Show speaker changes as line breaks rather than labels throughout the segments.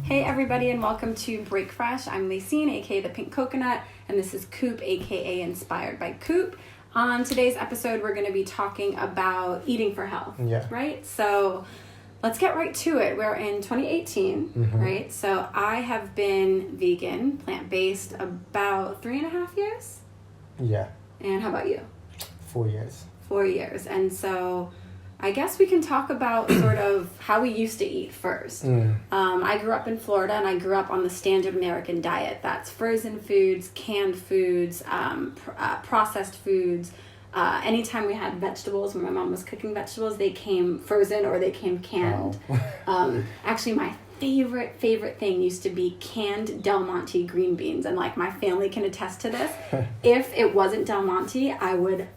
Hey everybody, and welcome to Break Fresh. I'm Lacine, aka the Pink Coconut, and this is Coop, aka Inspired by Coop. On today's episode, we're going to be talking about eating for health.
Yeah.
Right? So let's get right to it. We're in 2018, right? So I have been vegan, plant-based, about 3.5 years.
Yeah.
And how about you?
4 years.
4 years. And so I guess we can talk about sort of how we used to eat first. I grew up in Florida, and I grew up on the standard American diet. That's frozen foods, canned foods, processed foods. Anytime we had vegetables, when my mom was cooking vegetables, they came frozen or they came canned.
Wow.
Actually, my favorite thing used to be canned Del Monte green beans. And like my family can attest to this. If it wasn't Del Monte, I would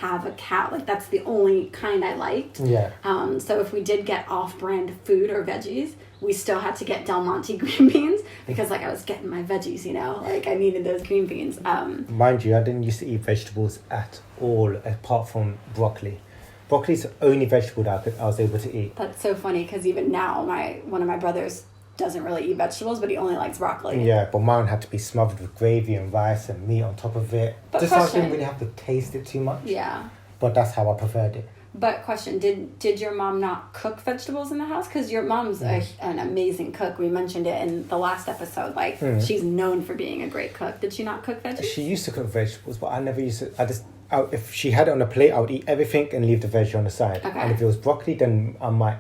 have a cow. Like that's the only kind I liked.
Yeah.
So if we did get off-brand food or veggies, we still had to get Del Monte green beans because like I was getting my veggies, you know, like I needed those green beans.
Mind you, I didn't used to eat vegetables at all apart from broccoli. Broccoli's the only vegetable that I was able to eat.
That's so funny because even now one of my brothers doesn't really eat vegetables, but he only likes broccoli.
Yeah, but mine had to be smothered with gravy and rice and meat on top of it.
But
just so I didn't really have to taste it too much.
Yeah.
But that's how I preferred it.
But question, did your mom not cook vegetables in the house? Because your mom's an amazing cook. We mentioned it in the last episode. Like, she's known for being a great cook. Did she not cook veggies?
She used to cook vegetables, but I never used to. If she had it on a plate, I would eat everything and leave the veggie on the side.
Okay.
And if it was broccoli, then I might,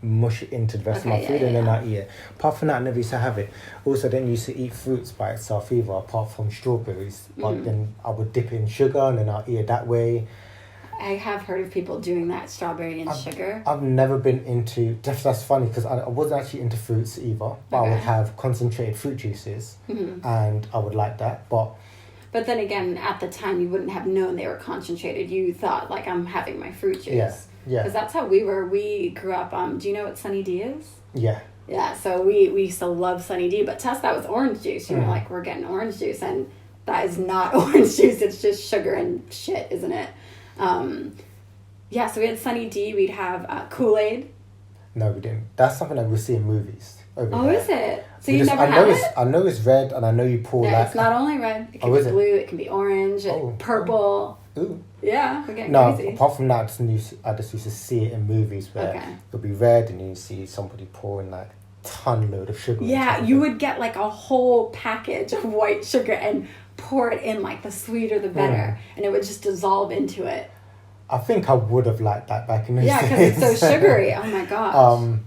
mush it into the rest of my food and then I eat it. Apart from that, I never used to have it. Also, I didn't used to eat fruits by itself either, apart from strawberries. But then I would dip it in sugar and then I'll eat it that way.
I have heard of people doing that, strawberry and sugar.
I've never been into... That's funny because I wasn't actually into fruits either. But I would have concentrated fruit juices and I would like that. But
then again, at the time, you wouldn't have known they were concentrated. You thought, like, I'm having my fruit juice. Yeah. Because that's how we were. We grew up... do you know what Sunny D is?
Yeah.
Yeah, so we used to love Sunny D. But to us, that was orange juice. You know, like, we're getting orange juice. And that is not orange juice. It's just sugar and shit, isn't it? So we had Sunny D. We'd have Kool-Aid.
No, we didn't. That's something that we see in movies. Over there.
Is it? So you never had it?
I know it's red, and I know you pour
Yeah, it's not only red. It can be blue. It can be orange. Purple.
Ooh.
Yeah, we're getting crazy.
Apart from that, I just used to see it in movies where it'll be red, and you see somebody pouring like a ton load of sugar.
Yeah, you would get like a whole package of white sugar and pour it in, like the sweeter the better, and it would just dissolve into it.
I think I would have liked that back in the days.
Yeah, because it's so sugary. Oh my gosh.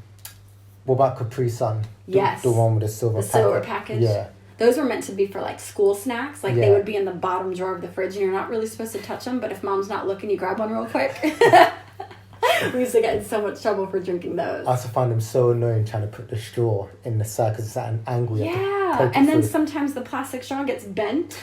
What about Capri Sun?
Yes.
The one with the silver package.
Silver package.
Yeah.
Those were meant to be for like school snacks. Like they would be in the bottom drawer of the fridge and you're not really supposed to touch them. But if mom's not looking, you grab one real quick. We used to get in so much trouble for drinking those.
I also find them so annoying trying to put the straw in the side because it's at an angle.
Yeah. And then sometimes the plastic straw gets bent.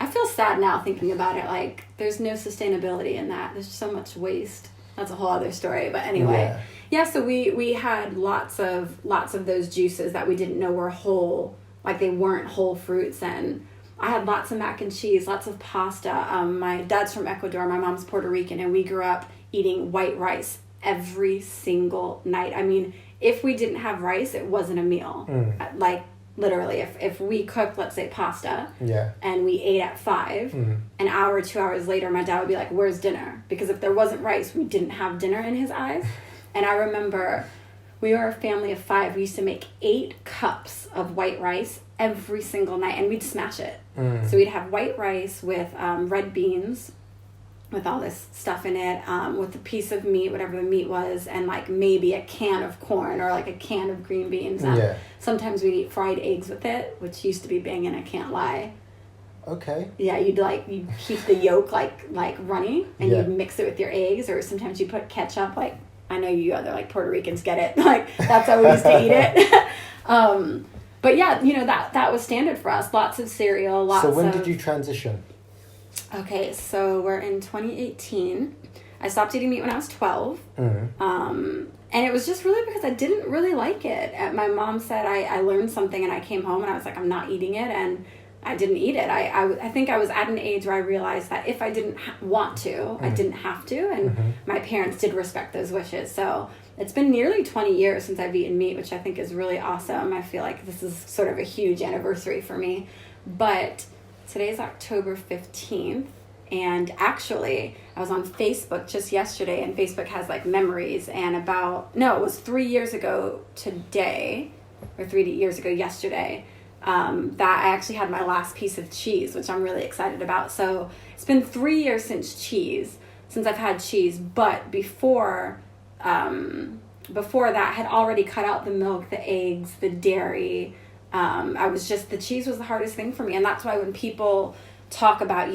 I feel sad now thinking about it. Like there's no sustainability in that. There's so much waste. That's a whole other story. But anyway. Yeah, so we had lots of those juices that we didn't know were whole, like they weren't whole fruits. And I had lots of mac and cheese, lots of pasta. My dad's from Ecuador, my mom's Puerto Rican, and we grew up eating white rice every single night. I mean, if we didn't have rice, it wasn't a meal. Like literally, if we cooked, let's say pasta, and we ate at 5, an hour, 2 hours later, my dad would be like, "Where's dinner?" Because if there wasn't rice, we didn't have dinner in his eyes. And I remember we were a family of 5. We used to make 8 cups of white rice every single night, and we'd smash it. So we'd have white rice with red beans, with all this stuff in it, with a piece of meat, whatever the meat was, and like maybe a can of corn or like a can of green beans. Sometimes we'd eat fried eggs with it, which used to be banging, I can't lie.
Okay.
Yeah, you'd keep the yolk like runny, and you'd mix it with your eggs, or sometimes you put ketchup. Like I know you other like Puerto Ricans get it. Like that's how we used to eat it. But yeah, you know that was standard for us. Lots of cereal.
So when did you transition?
Okay, so we're in 2018. I stopped eating meat when I was 12. And it was just really because I didn't really like it. My mom said I learned something, and I came home and I was like, I'm not eating it, and I didn't eat it. I think I was at an age where I realized that if I didn't want to, I didn't have to, and my parents did respect those wishes. So it's been nearly 20 years since I've eaten meat, which I think is really awesome. I feel like this is sort of a huge anniversary for me. But today's October 15th. And actually, I was on Facebook just yesterday, and Facebook has like memories. And it was 3 years ago today, or 3 years ago yesterday, that I actually had my last piece of cheese, which I'm really excited about. So it's been 3 years since I've had cheese. But before that, I had already cut out the milk, the eggs, the dairy. The cheese was the hardest thing for me. And that's why when people talk about,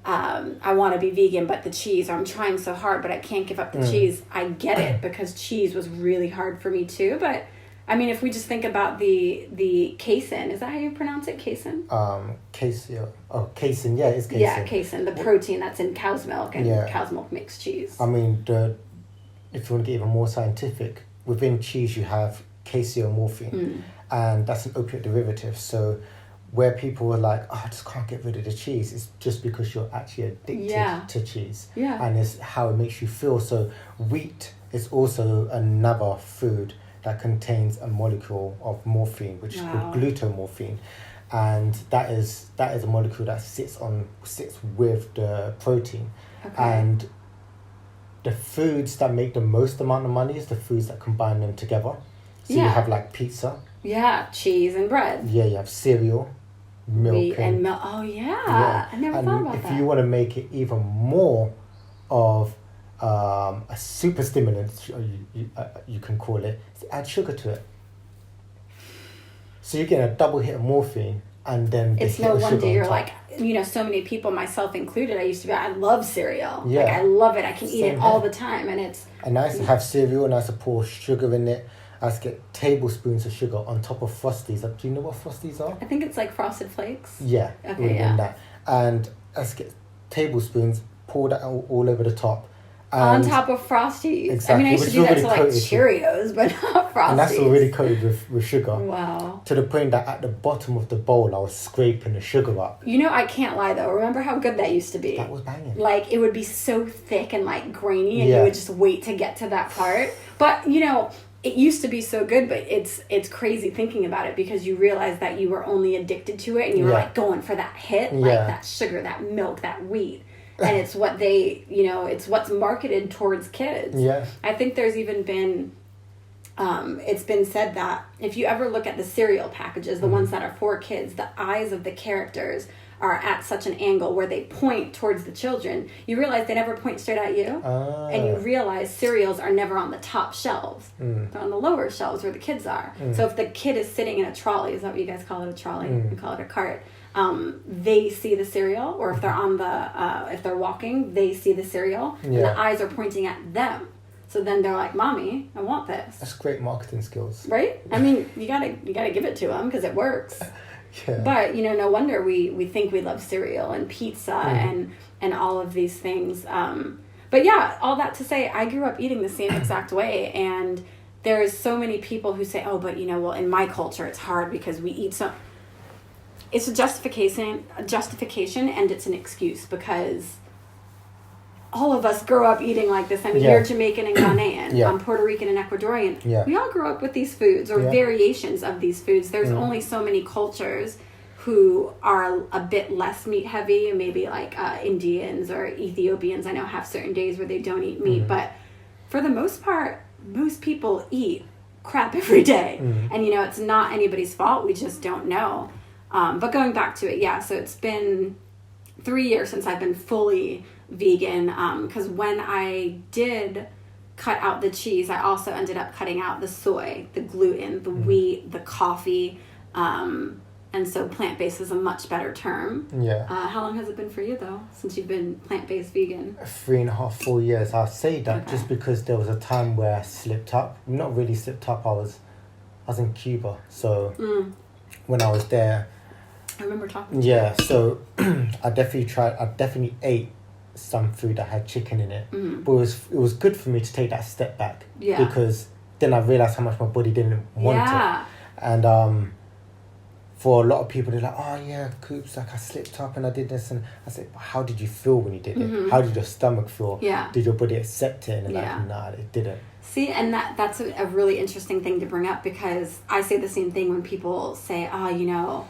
I want to be vegan, but the cheese, or I'm trying so hard, but I can't give up the cheese. I get it, because cheese was really hard for me too. But I mean, if we just think about the casein, is that how you pronounce it? Casein?
Casein. Oh, casein. Yeah, it's casein.
Yeah, casein, the protein that's in cow's milk, and cow's milk makes cheese.
I mean, if you want to get even more scientific, within cheese you have caseomorphine, and that's an opiate derivative. So where people are like, I just can't get rid of the cheese, it's just because you're actually addicted to cheese. Yeah. And it's how it makes you feel. So wheat is also another food that contains a molecule of morphine, which is called glutamorphine. And that is a molecule that sits with the protein. Okay. And the foods that make the most amount of money is the foods that combine them together. So you have like pizza. Yeah,
cheese and bread.
Yeah, you have cereal, milk
and milk. Oh yeah. I never thought about that.
If you want to make it even more of a super stimulant, you can call it, add sugar to it. So you get a double hit of morphine, and then
it's no wonder you're like, so many people, myself included, I love cereal. Yeah. Like I love it. I can eat it all the time, and it's.
And I used to have cereal, and I used to pour sugar in it. I used to get tablespoons of sugar on top of Frosties. Do you know what Frosties are?
I think it's like Frosted Flakes.
Yeah. Okay, that. And I used to get tablespoons, pour that all over the top.
On top of Frosties. Exactly. I mean, I used to do that to like Cheerios, but not Frosties.
And that's already coated with sugar.
Wow.
To the point that at the bottom of the bowl, I was scraping the sugar up.
I can't lie though. Remember how good that used to be?
That was banging.
Like, it would be so thick and like grainy, and you would just wait to get to that part. But, it used to be so good, but it's crazy thinking about it, because you realize that you were only addicted to it, and you were like going for that hit, like that sugar, that milk, that wheat. And it's what it's what's marketed towards kids.
Yeah.
I think there's even been, it's been said that if you ever look at the cereal packages, the ones that are for kids, the eyes of the characters are at such an angle where they point towards the children. You realize they never point straight at you. And you realize cereals are never on the top shelves. They're on the lower shelves where the kids are. So if the kid is sitting in a trolley, is that what you guys call it, a trolley? We call it a cart. They see the cereal, or if they're if they're walking, they see the cereal, and the eyes are pointing at them. So then they're like, "Mommy, I want this."
That's great marketing skills,
right? I mean, you gotta give it to them because it works.
Yeah.
But no wonder we think we love cereal and pizza and all of these things. But yeah, all that to say, I grew up eating the same exact way, and there's so many people who say, "Oh, but well, in my culture, it's hard because we eat so." It's a justification, and it's an excuse, because all of us grow up eating like this. I mean, you're Jamaican and Ghanaian. I'm Puerto Rican and Ecuadorian. Yeah. We all grew up with these foods, or variations of these foods. There's only so many cultures who are a bit less meat heavy, maybe like Indians or Ethiopians. I know have certain days where they don't eat meat, but for the most part, most people eat crap every day. And it's not anybody's fault. We just don't know. But going back to it, so it's been 3 years since I've been fully vegan, because when I did cut out the cheese, I also ended up cutting out the soy, the gluten, the wheat, the coffee, and so plant-based is a much better term.
Yeah.
How long has it been for you, though, since you've been plant-based vegan?
3.5, 4 years. I'll say that just because there was a time where I slipped up. Not really slipped up, I was in Cuba, so when I was there,
I remember talking to you.
Yeah, so I definitely ate some food that had chicken in it. But it was good for me to take that step back. Yeah. Because then I realised how much my body didn't want it. And for a lot of people, they're like, "Oh yeah, Coops, like I slipped up and I did this." And I said, "How did you feel when you did it? How did your stomach feel?
Yeah.
Did your body accept it?" And they're like, "Nah, it didn't."
See, and that's a really interesting thing to bring up, because I say the same thing when people say, oh, you know,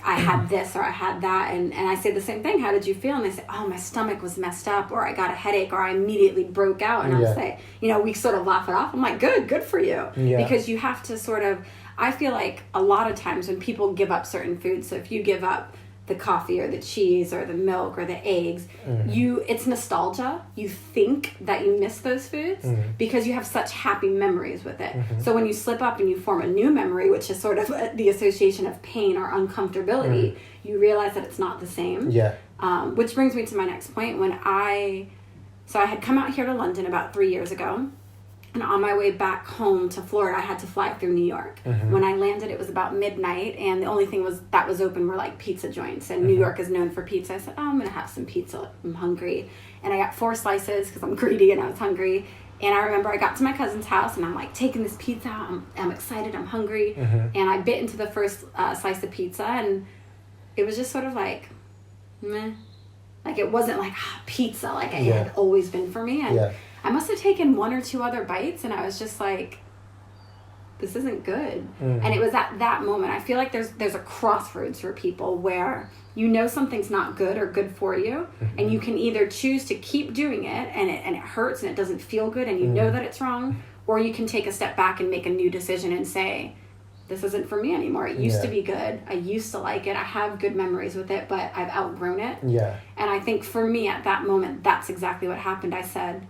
I had this or I had that, and I say the same thing, how did you feel? And they say, oh, my stomach was messed up, or I got a headache, or I immediately broke out. And I'll say, you know, we sort of laugh it off. I'm like, good for you. Because you have to sort of, I feel like a lot of times when people give up certain foods, so if you give up the coffee or the cheese or the milk or the eggs, it's nostalgia. You think that you miss those foods because you have such happy memories with it. So when you slip up and you form a new memory, which is sort of the association of pain or uncomfortability, you realize that it's not the same. Which brings me to my next point. So I had come out here to London about 3 years ago. And on my way back home to Florida, I had to fly through New York. When I landed, it was about midnight, and the only thing that was open were like pizza joints. And New York is known for pizza. I said, oh, I'm going to have some pizza. I'm hungry. And I got 4 slices because I'm greedy and I was hungry. And I remember I got to my cousin's house, and I'm like taking this pizza out. I'm excited. I'm hungry. And I bit into the first slice of pizza, and it was just sort of like, meh. Like, it wasn't like pizza like it had always been for me. And I must have taken 1 or 2 other bites, and I was just like, this isn't good. And it was at that moment, I feel like there's a crossroads for people where you know something's not good or good for you, and you can either choose to keep doing it, and it hurts and it doesn't feel good, and you know that it's wrong, or you can take a step back and make a new decision and say, this isn't for me anymore. It used to be good. I used to like it. I have good memories with it, but I've outgrown it. And I think for me at that moment, that's exactly what happened. I said,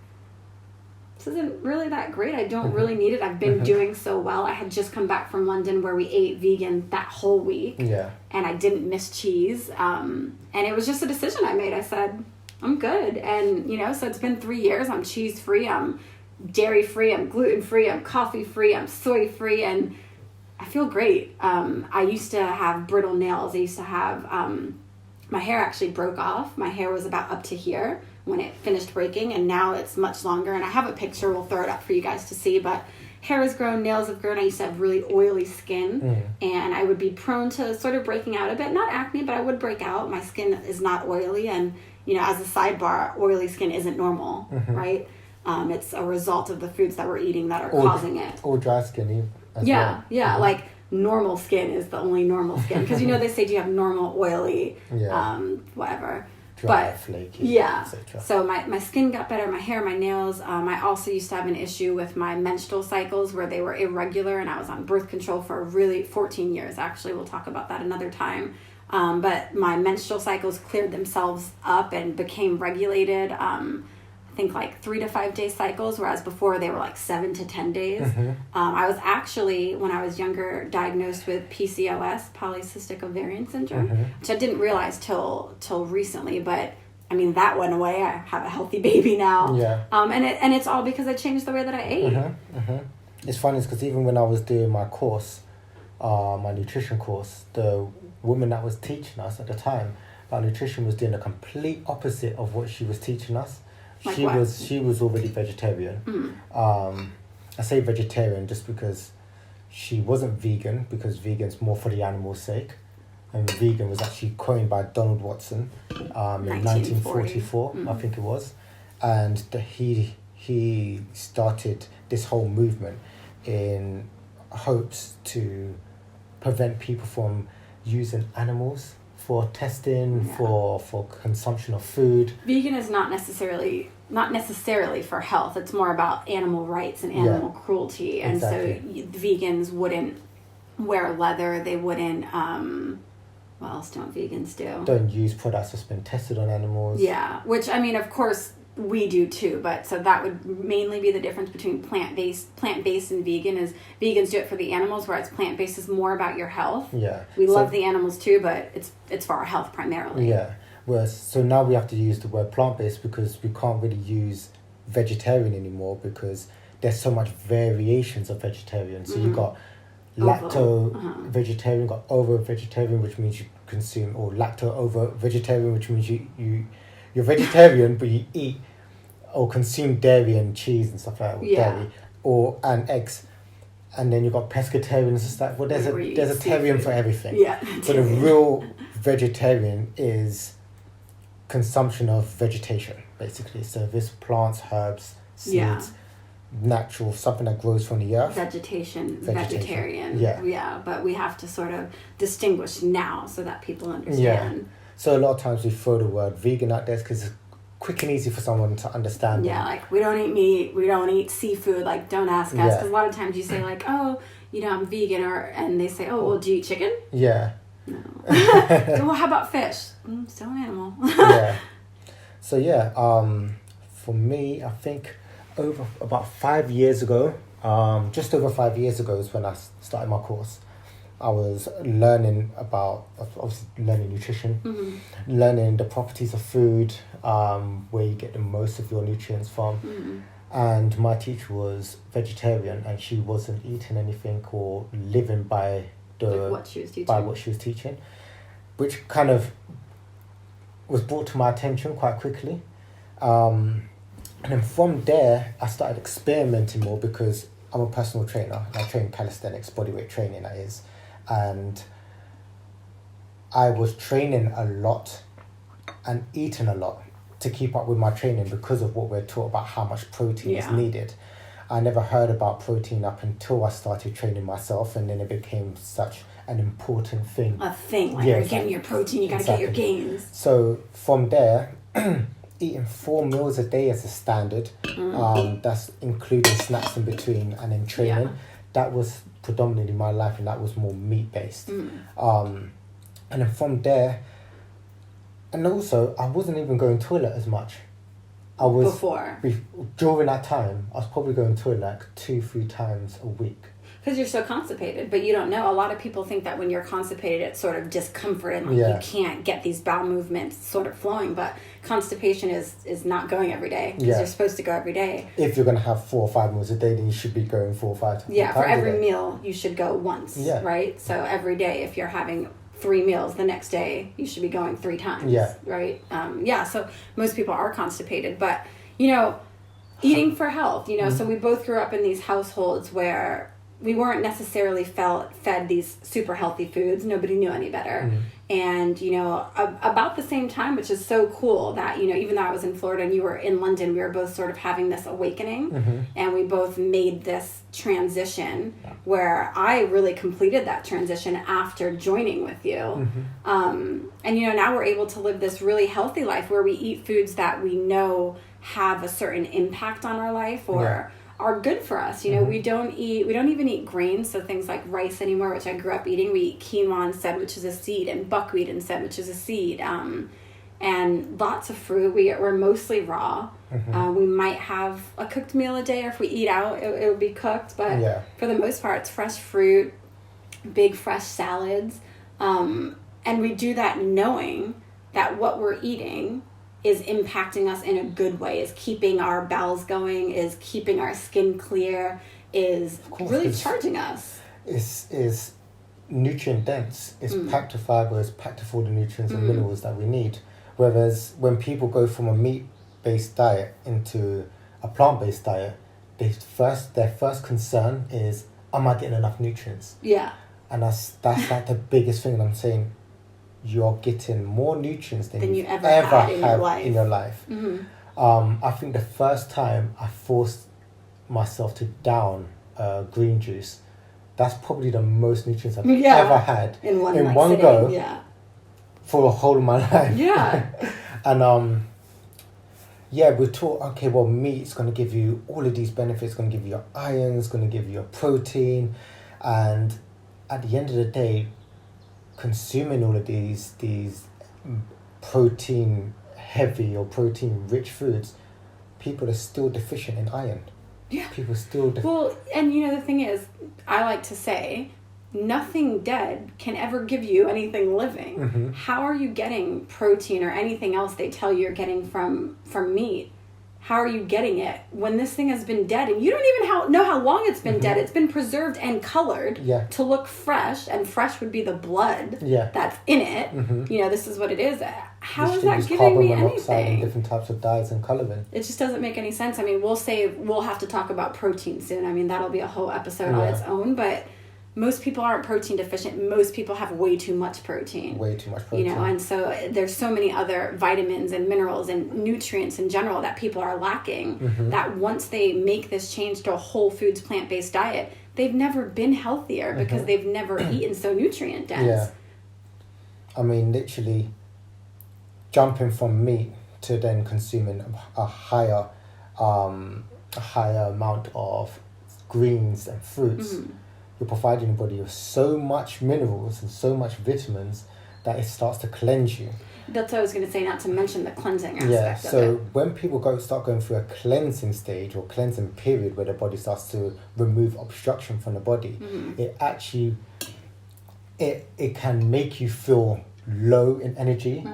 this isn't really that great. I don't really need it. I've been doing so well. I had just come back from London where we ate vegan that whole week. And I didn't miss cheese. And it was just a decision I made. I said, I'm good. And, you know, so it's been 3 years. I'm cheese-free. I'm dairy-free. I'm gluten-free. I'm coffee-free. I'm soy-free. And I feel great. I used to have brittle nails. I used to have, my hair actually broke off. My hair was about up to here when it finished breaking, and now it's much longer. And I have a picture. We'll throw it up for you guys to see. But hair has grown, nails have grown. I used to have really oily skin, and I would be prone to sort of breaking out a bit. Not acne, but I would break out. My skin is not oily, and, you know, as a sidebar, oily skin isn't normal, right? It's a result of the foods that we're eating that are causing it.
Or dry skin as well.
Like normal skin is the only normal skin. Because, you know, they say, do you have normal, oily, whatever.
Dry, flaky, etc.
So my skin got better, my hair, my nails. I also used to have an issue with my menstrual cycles where they were irregular, and I was on birth control for 14 years, actually. We'll talk about that another time. But my menstrual cycles cleared themselves up and became regulated. I think like 3 to 5 day cycles, whereas before they were like 7 to 10 days. I was actually, when I was younger, diagnosed with PCOS, polycystic ovarian syndrome, which I didn't realize till recently, but I mean, that went away. I have a healthy baby now. And it's all because I changed the way that I ate.
It's funny because even when I was doing my course, my nutrition course, the woman that was teaching us at the time about nutrition was doing the complete opposite of what she was teaching us.
Like
she was already vegetarian. I say vegetarian just because she wasn't vegan, because vegan's more for the animal's sake. And vegan was actually coined by Donald Watson in 1944, I think it was. And he started this whole movement in hopes to prevent people from using animals for testing, for consumption of food.
Vegan is not necessarily for health. It's more about animal rights and animal cruelty. And so vegans wouldn't wear leather. They wouldn't. What else don't vegans do?
Don't use products that's been tested on animals.
Yeah, which I mean, of course, we do too. But so that would mainly be the difference between plant-based and vegan. Is vegans do it for the animals, whereas plant-based is more about your health. We love the animals too, but it's for our health primarily.
Whereas, so now we have to use the word plant-based because we can't really use vegetarian anymore because there's so much variations of vegetarian. So you've got lacto-vegetarian, got ovo-vegetarian, which means you consume, or lacto-ovo-vegetarian, which means you're vegetarian, but you eat or consume dairy and cheese and stuff like that, dairy, and eggs. And then you've got pescatarian and stuff like that. Well, there's a tarian for everything. So the real vegetarian is consumption of vegetation, basically. So this plants, herbs, seeds, natural, something that grows from the earth.
Vegetarian.
Yeah.
But we have to sort of distinguish now so that people understand.
Yeah. So a lot of times we throw the word vegan out there because it's quick and easy for someone to understand.
Yeah, like we don't eat meat, we don't eat seafood, like don't ask us. Because a lot of times you say like, oh, I'm vegan, and they say, oh, well, do you eat chicken?
Yeah.
No. Well, how about fish? Still an animal.
Yeah. So yeah, for me, I think over about 5 years ago, just over 5 years ago is when I started my course. I was learning about, obviously learning nutrition, learning the properties of food, where you get the most of your nutrients from. And my teacher was vegetarian, and she wasn't eating anything or living by
what she was teaching,
which kind of was brought to my attention quite quickly. And then from there, I started experimenting more because I'm a personal trainer. I train calisthenics, bodyweight training, that is. And I was training a lot and eating a lot to keep up with my training because of what we're taught about how much protein is needed. I never heard about protein up until I started training myself, and then it became such an important thing.
You're getting your protein, you gotta get your gains.
So from there, eating 4 meals a day as a standard, that's including snacks in between and then training. That was predominantly my life, and that was more meat-based. And then from there, and also I wasn't even going to toilet as much. I was during that time, I was probably going to toilet like 2-3 times a week.
Because you're so constipated, but you don't know. A lot of people think that when you're constipated, it's sort of discomfort and you can't get these bowel movements sort of flowing. But constipation is not going every day because you're supposed to go every day.
If you're going to have 4 or 5 meals a day, then you should be going 4 or 5 times.
Yeah, for every meal, you should go once, right? So every day, if you're having 3 meals, the next day, you should be going 3 times, right? So most people are constipated. But, eating for health, so we both grew up in these households where we weren't necessarily fed these super healthy foods. Nobody knew any better. And, about the same time, which is so cool that, even though I was in Florida and you were in London, we were both sort of having this awakening. And we both made this transition where I really completed that transition after joining with you. And, now we're able to live this really healthy life where we eat foods that we know have a certain impact on our life or are good for us. We don't even eat grains, so things like rice anymore, which I grew up eating. We eat quinoa instead, which is a seed, and buckwheat instead, which is a seed. And lots of fruit. We're mostly raw. We might have a cooked meal a day, or if we eat out, it would be cooked. But for the most part, it's fresh fruit, big fresh salads. And we do that knowing that what we're eating is impacting us in a good way, is keeping our bowels going, is keeping our skin clear, is really charging us.
Is nutrient dense, it's packed with fiber, it's packed with all the nutrients and minerals that we need. Whereas when people go from a meat-based diet into a plant-based diet, their first concern is, am I getting enough nutrients?
Yeah.
And that's like the biggest thing. And I'm saying, you're getting more nutrients than you ever had in your life. I think the first time I forced myself to down green juice, that's probably the most nutrients I've ever had
in one
sitting, go for the whole of my life. And we're taught, okay, well, meat's going to give you all of these benefits, it's going to give you your iron, it's going to give you your protein, and at the end of the day, consuming all of these protein heavy or protein rich foods, people are still deficient in iron. People still
well, and the thing is, I like to say, nothing dead can ever give you anything living. How are you getting protein or anything else they tell you you're getting from meat? How are you getting it when this thing has been dead and you don't even know how long it's been dead? It's been preserved and colored to look fresh, and fresh would be the blood that's in it. This is what it is. How is that giving me anything?
And different types of dyes and coloring.
It just doesn't make any sense. I mean, we'll have to talk about protein soon. I mean, that'll be a whole episode on its own. But most people aren't protein deficient. Most people have way too much protein.
Way too much protein.
You know, and so there's so many other vitamins and minerals and nutrients in general that people are lacking, that once they make this change to a whole foods, plant-based diet, they've never been healthier because they've never eaten so nutrient dense.
Yeah. I mean, literally jumping from meat to then consuming a higher amount of greens and fruits, you're providing your body with so much minerals and so much vitamins that it starts to cleanse you.
That's what I was going to say, not to mention the cleansing aspect
Yeah,
of
so
it.
when people start going through a cleansing stage or cleansing period where the body starts to remove obstruction from the body, it actually, it can make you feel low in energy.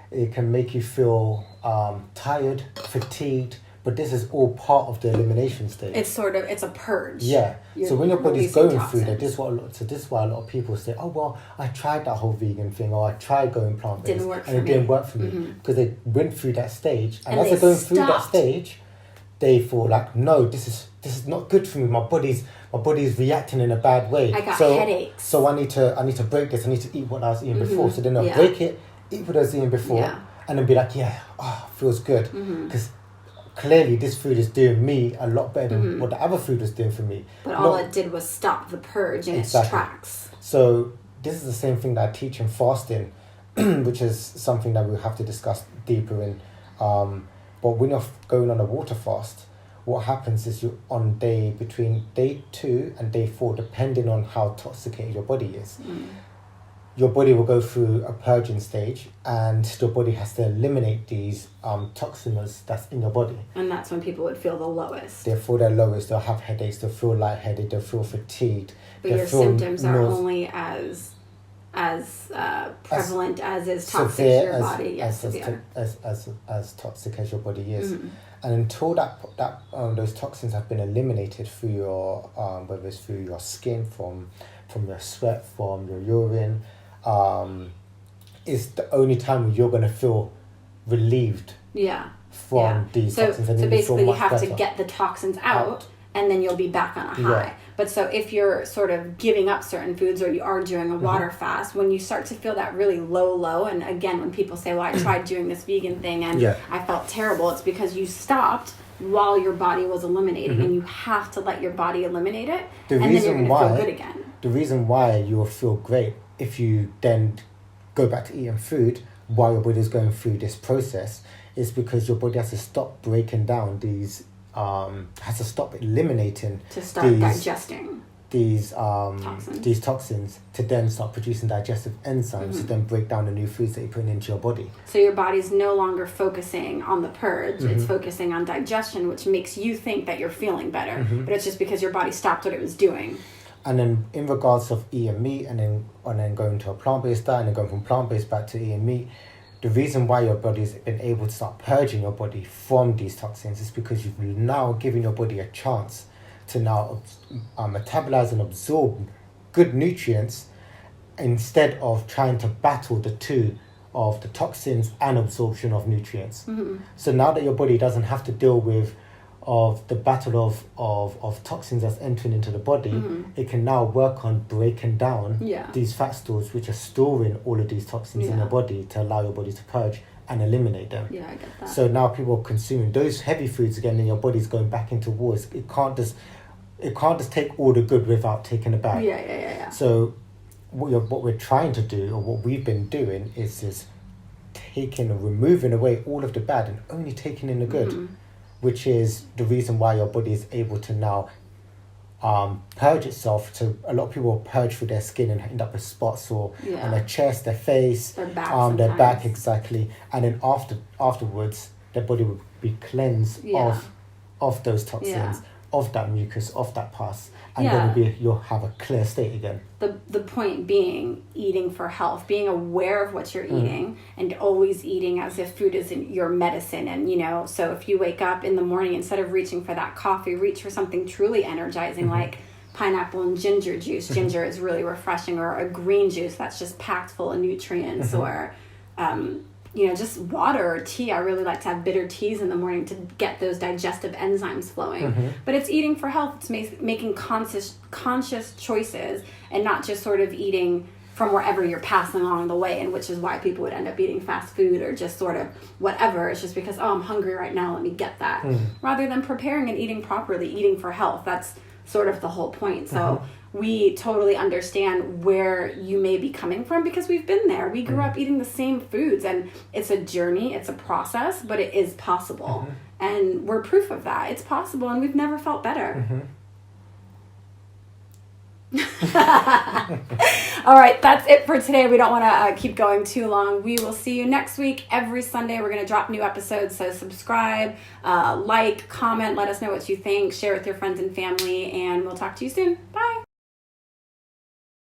It can make you feel tired, fatigued, but this is all part of the elimination stage.
It's a purge.
Yeah. So when your body's
releasing
going
toxins.
through that, this is why a lot of people say, oh, well, I tried that whole vegan thing, or I tried going plant-based,
Didn't work
and
for
it
me.
didn't work for me, because they went through that stage, and
And
as
they
they're going through that
stopped.
stage, they feel like, no, this is not good for me. My body's reacting in a bad way.
I got
so,
headaches.
So I need to break this. I need to eat what I was eating before. So then I'll
Yeah.
break it, eat what I was eating before,
Yeah.
and then be like, feels good, because clearly this food is doing me a lot better than what the other food was doing for me.
But all it did was stop the purge in its tracks.
So this is the same thing that I teach in fasting, which is something that we'll have to discuss deeper in. But when you're going on a water fast, what happens is you're on between day 2 and day 4, depending on how toxicated your body is. Your body will go through a purging stage, and your body has to eliminate these toxins that's in your body.
And that's when people would feel the lowest.
They'll feel their lowest, they'll have headaches, they'll feel lightheaded, they'll feel fatigued.
But your symptoms are only as prevalent as is toxic to your body. Yes,
as toxic as your body is. And until those toxins have been eliminated through your whether it's through your skin, from your sweat, from your urine, is the only time you're going to feel relieved from these toxins. And
so basically you have to
better.
get the toxins out, and then you'll be back on a high.
Yeah.
But so if you're sort of giving up certain foods, or you are doing a water fast, when you start to feel that really low, and again, when people say, well, I tried doing this vegan thing and I felt terrible, it's because you stopped while your body was eliminating, and you have to let your body eliminate it, and then you're going to feel good again.
The reason why you will feel great if you then go back to eating food while your body is going through this process is because your body has to stop breaking down these, has to stop eliminating
to start digesting
these toxins to then start producing digestive enzymes to then break down the new foods that you're putting into your body.
So your body's no longer focusing on the purge, it's focusing on digestion, which makes you think that you're feeling better, but it's just because your body stopped what it was doing.
And then in regards of eating meat and then going to a plant-based diet and then going from plant-based back to eating meat, the reason why your body's been able to start purging your body from these toxins is because you've now given your body a chance to now metabolize and absorb good nutrients instead of trying to battle the two of the toxins and absorption of nutrients. So now that your body doesn't have to deal with the battle of toxins that's entering into the body, it can now work on breaking down these fat stores which are storing all of these toxins in your body to allow your body to purge and eliminate them.
Yeah, I get that.
So now people are consuming those heavy foods again, and your body's going back into wars. It can't just take all the good without taking the bad.
Yeah.
So what we're trying to do, or what we've been doing, is taking and removing away all of the bad and only taking in the good, which is the reason why your body is able to now purge itself. So a lot of people purge through their skin and end up with spots or on their chest, their face,
their back,
their back, exactly. And then afterwards, their body will be cleansed of those toxins, of that mucus, of that pus, and then you'll have a clear state again.
The point being eating for health, being aware of what you're eating, and always eating as if food is your medicine. And so if you wake up in the morning, instead of reaching for that coffee, reach for something truly energizing like pineapple and ginger juice. Ginger is really refreshing, or a green juice that's just packed full of nutrients, or just water or tea. I really like to have bitter teas in the morning to get those digestive enzymes flowing. But it's eating for health. It's making conscious choices and not just sort of eating from wherever you're passing along the way, and which is why people would end up eating fast food or just sort of whatever. It's just because, I'm hungry right now, let me get that. Rather than preparing and eating properly, eating for health. That's sort of the whole point. So we totally understand where you may be coming from because we've been there. We grew up eating the same foods, and it's a journey, it's a process, but it is possible. And we're proof of that. It's possible, and we've never felt better. All right, that's it for today. We don't want to keep going too long. We will see you next week. Every Sunday we're going to drop new episodes, so subscribe, like, comment, let us know what you think, share with your friends and family, and we'll talk to you soon. Bye.